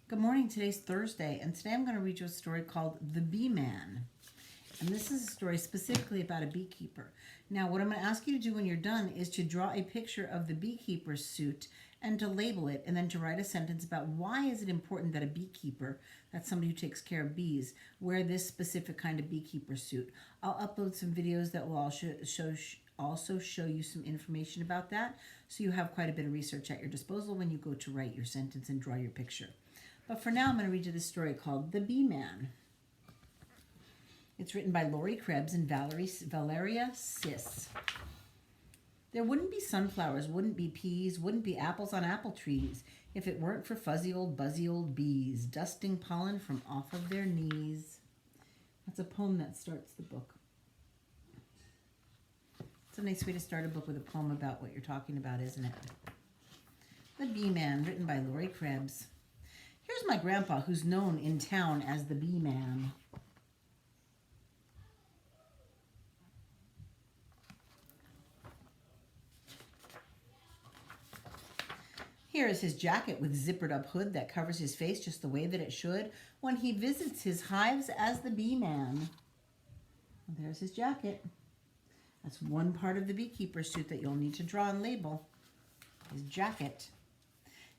Good morning. Today's Thursday, and today I'm going to read you a story called The Beeman. And this is a story specifically about a beekeeper. Now, what I'm going to ask you to do when you're done is to draw a picture of the beekeeper's suit and to label it, and then to write a sentence about why is it important that a beekeeper, that's somebody who takes care of bees, wear this specific kind of beekeeper suit. I'll upload some videos that will also show you some information about that, so you have quite a bit of research at your disposal when you go to write your sentence and draw your picture. But for now, I'm going to read you this story called The Beeman. It's written by Lori Krebs and Valeria Sis. There wouldn't be sunflowers, wouldn't be peas, wouldn't be apples on apple trees if it weren't for fuzzy old buzzy old bees dusting pollen from off of their knees. That's a poem that starts the book. It's a nice way to start a book, with a poem about what you're talking about, isn't it? The Beeman, written by Lori Krebs. Here's my grandpa, who's known in town as the Beeman. Here is his jacket with zippered up hood that covers his face just the way that it should when he visits his hives as the Beeman. There's his jacket. That's one part of the beekeeper suit that you'll need to draw and label. His jacket.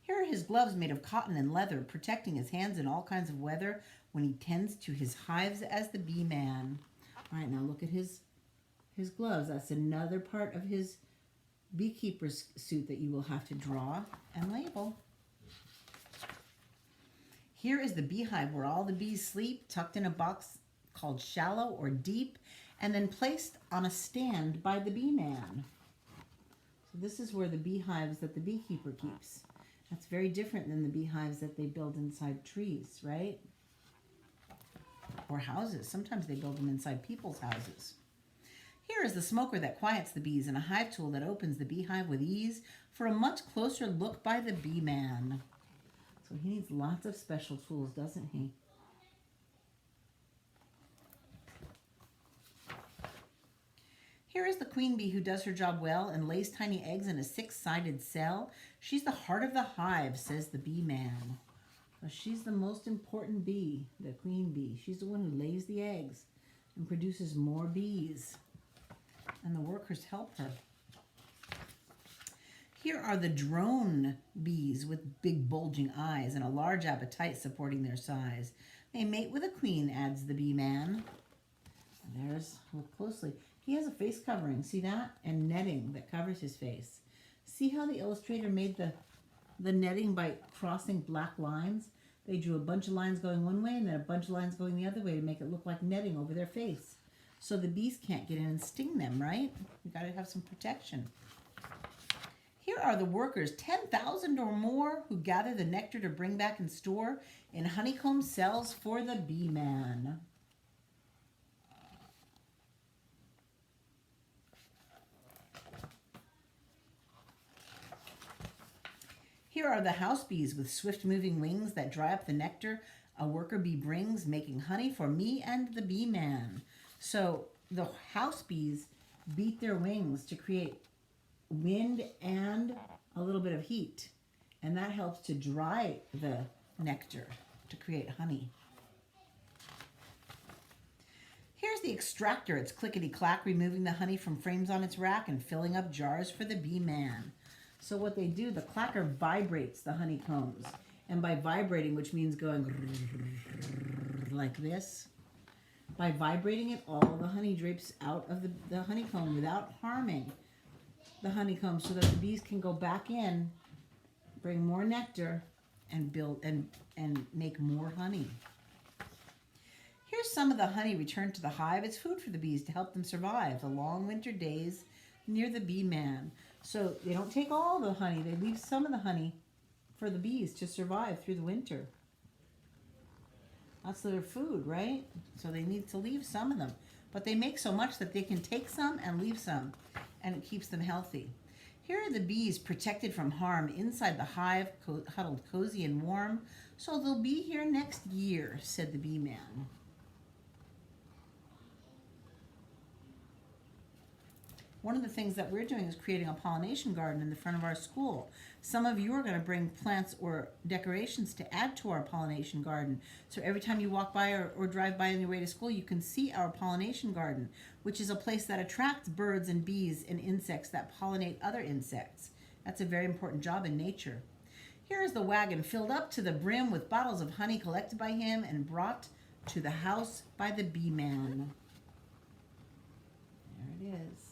Here are his gloves made of cotton and leather, protecting his hands in all kinds of weather when he tends to his hives as the Beeman. All right, now look at his gloves. That's another part of his beekeeper's suit that you will have to draw and label. Here is the beehive where all the bees sleep, tucked in a box called shallow or deep, and then placed on a stand by the Beeman. So this is where the beehives that the beekeeper keeps. That's very different than the beehives that they build inside trees, right? Or houses. Sometimes they build them inside people's houses. Here is the smoker that quiets the bees and a hive tool that opens the beehive with ease for a much closer look by the Beeman. So he needs lots of special tools, doesn't he? Here is the queen bee who does her job well and lays tiny eggs in a six-sided cell. She's the heart of the hive, says the Beeman. So she's the most important bee, the queen bee. She's the one who lays the eggs and produces more bees. And the workers help her. Here are the drone bees with big bulging eyes and a large appetite supporting their size. They mate with a queen, adds the Beeman. There's, look closely. He has a face covering, see that? And netting that covers his face. See how the illustrator made the netting by crossing black lines? They drew a bunch of lines going one way and then a bunch of lines going the other way to make it look like netting over their face. So the bees can't get in and sting them, right? You gotta have some protection. Here are the workers, 10,000 or more, who gather the nectar to bring back and store in honeycomb cells for the Beeman. Here are the house bees with swift-moving wings that dry up the nectar a worker bee brings, making honey for me and the Beeman. So the house bees beat their wings to create wind and a little bit of heat. And that helps to dry the nectar to create honey. Here's the extractor. It's clickety-clack, removing the honey from frames on its rack and filling up jars for the Beeman. So what they do, the clacker vibrates the honeycombs. And by vibrating, which means going like this, by vibrating it, all the honey drapes out of the honeycomb without harming the honeycomb, so that the bees can go back in, bring more nectar, and build and make more honey. Here's some of the honey returned to the hive. It's food for the bees to help them survive the long winter days near the Beeman. So they don't take all the honey. They leave some of the honey for the bees to survive through the winter. That's their food, right? So they need to leave some of them. But they make so much that they can take some and leave some, and it keeps them healthy. Here are the bees protected from harm inside the hive, huddled cozy and warm. So they'll be here next year, said the Beeman. one of the things that we're doing is creating a pollination garden in the front of our school. Some of you are going to bring plants or decorations to add to our pollination garden. So every time you walk by or drive by on your way to school, you can see our pollination garden, which is a place that attracts birds and bees and insects that pollinate other insects. That's a very important job in nature. Here is the wagon filled up to the brim with bottles of honey collected by him and brought to the house by the Beeman. There it is.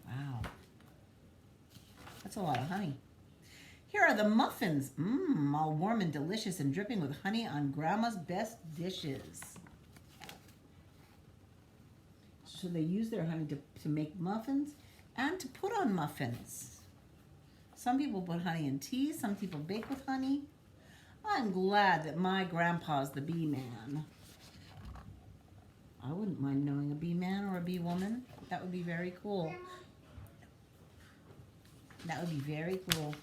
Wow. That's a lot of honey. Here are the muffins. All warm and delicious and dripping with honey on Grandma's best dishes. So they use their honey to make muffins and to put on muffins. Some people put honey in tea. Some people bake with honey. I'm glad that my grandpa's the bee man. I wouldn't mind knowing a bee man or a bee woman. That would be very cool. That would be very cool.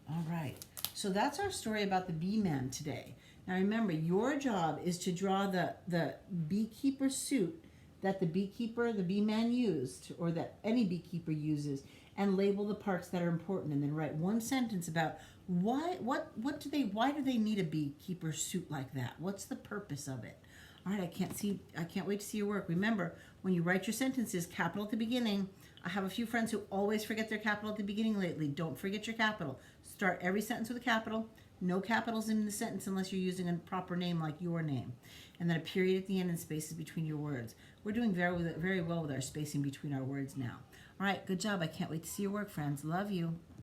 All right. So that's our story about the bee man today. Now remember, your job is to draw the beekeeper suit that the beekeeper, the bee man used, or that any beekeeper uses, and label the parts that are important, and then write one sentence about why do they need a beekeeper suit like that? What's the purpose of it? All right, I can't wait to see your work. Remember, when you write your sentences, capital at the beginning. I have a few friends who always forget their capital at the beginning lately. Don't forget your capital. Start every sentence with a capital. No capitals in the sentence unless you're using a proper name like your name. And then a period at the end and spaces between your words. We're doing very well with our spacing between our words now. All right, good job. I can't wait to see your work, friends. Love you.